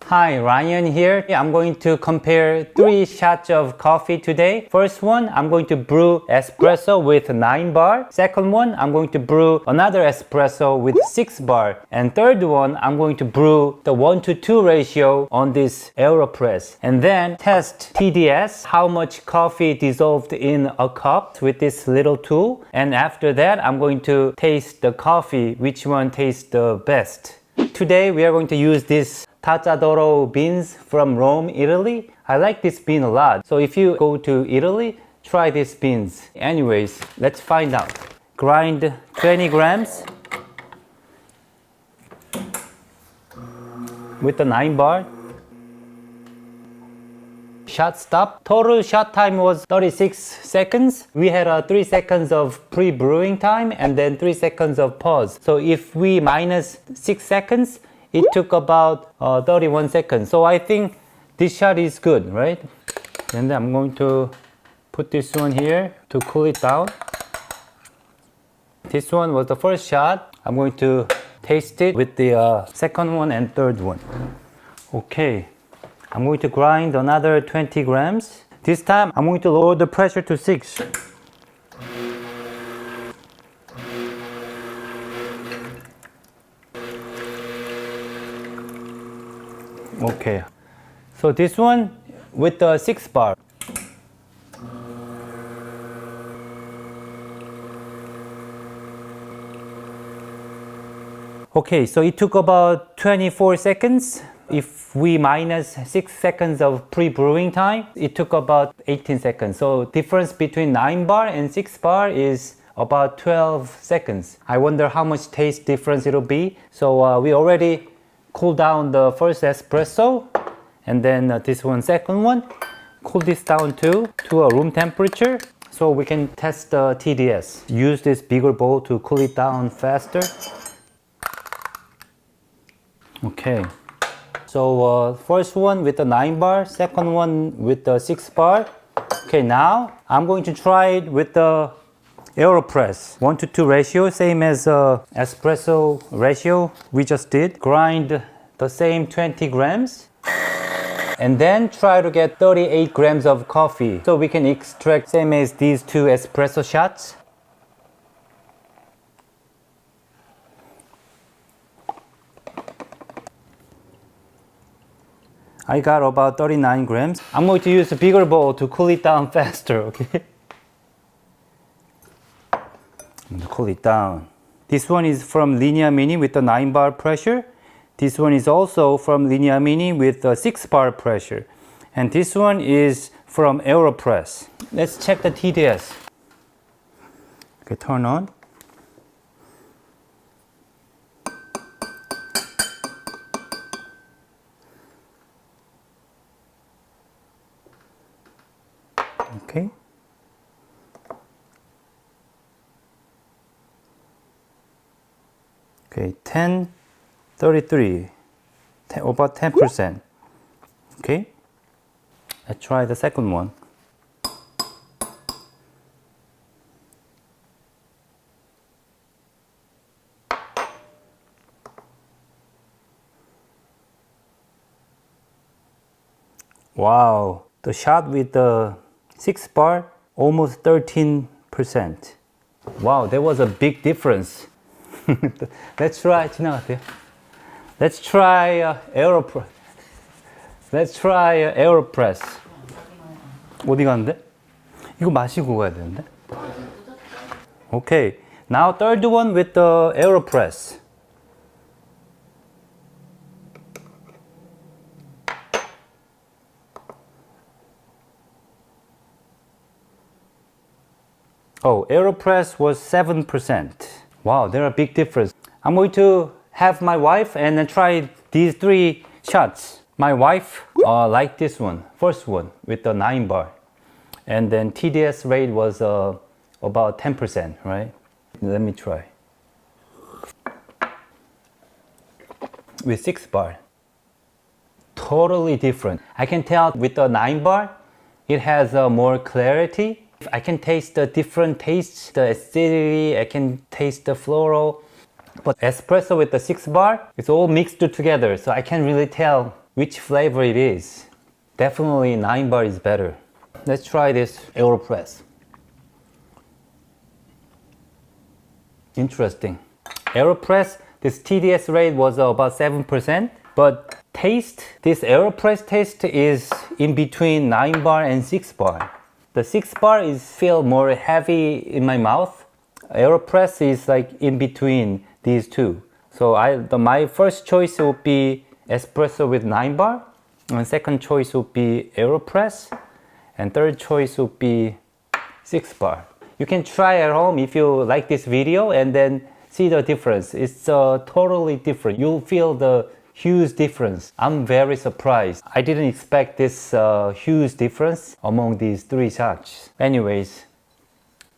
Hi, Ryan here. I'm going to compare 3 shots of coffee today. First one, I'm going to brew espresso with 9 bar. Second one, I'm going to brew another espresso with 6 bar. And third one, I'm going to brew the 1:2 ratio on this AeroPress. And then test TDS, how much coffee dissolved in a cup with this little tool. And after that, I'm going to taste the coffee, which one tastes the best. Today, we are going to use this Tazzadoro beans from Rome, Italy. I like this bean a lot. So if you go to Italy, try these beans. Anyways, let's find out. Grind 20 grams with the 9 bar. Shot stop. Total shot time was 36 seconds. We had 3 seconds of pre-brewing time and then 3 seconds of pause. So if we minus 6 seconds, it took about 31 seconds. So I think this shot is good, right? And then I'm going to put this one here to cool it down. This one was the first shot. I'm going to taste it with the second one and third one. Okay, I'm going to grind another 20 grams. This time I'm going to lower the pressure to 6. Okay, so this one with the 6 bar. Okay, so it took about 24 seconds. If we minus 6 seconds of pre-brewing time, it took about 18 seconds. So difference between 9 bar and 6 bar is about 12 seconds. I wonder how much taste difference it'll be. So we already cool down the first espresso and then this one second one. Cool this down too to a room temperature so we can test the TDS. Use this bigger bowl to cool it down faster. Okay, so first one with the 9 bar, second one with the 6 bar. Okay, now I'm going to try it with the AeroPress 1:2 ratio, same as espresso ratio we just did. Grind the same 20 grams and then try to get 38 grams of coffee so we can extract same as these 2 espresso shots. I got about 39 grams. I'm going to use a bigger bowl to cool it down faster, okay? Cool it down. This one is from Linea Mini with the 9 bar pressure. This one is also from Linea Mini with the 6 bar pressure. And this one is from AeroPress. Let's check the TDS. Okay, turn on. Okay. Okay, 10:33, about 10%. Okay, let's try the second one. Wow, the shot with the 6 bar, almost 13%. Wow, there was a big difference. Let's try 지나갔대요. Let's try AeroPress. Let's try AeroPress. 어디 가는데? 이거 마시고 가야 되는데. Okay, now third one with the AeroPress. Oh, AeroPress was 7%. Wow, there are big difference. I'm going to have my wife and then try these 3 shots. My wife liked this one, first one with the 9 bar. And then TDS rate was about 10%, right? Let me try. With 6 bar. Totally different. I can tell with the 9 bar, it has more clarity. I can taste the different tastes, the acidity, I can taste the floral. But espresso with the 6 bar, it's all mixed together, so I can't really tell which flavor it is. Definitely 9 bar is better. Let's try this AeroPress. Interesting. AeroPress, this TDS rate was about 7%, but taste, this AeroPress taste is in between 9 bar and 6 bar. The 6 bar is feel more heavy in my mouth. AeroPress is like in between these two. So my first choice would be espresso with 9 bar, and second choice would be AeroPress, and third choice would be 6 bar. You can try at home if you like this video and then see the difference. It's totally different. You'll feel the huge difference. I'm very surprised. I didn't expect this huge difference among these three shots. Anyways,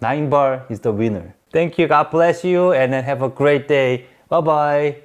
9 bar is the winner. Thank you, God bless you, and then have a great day. Bye bye.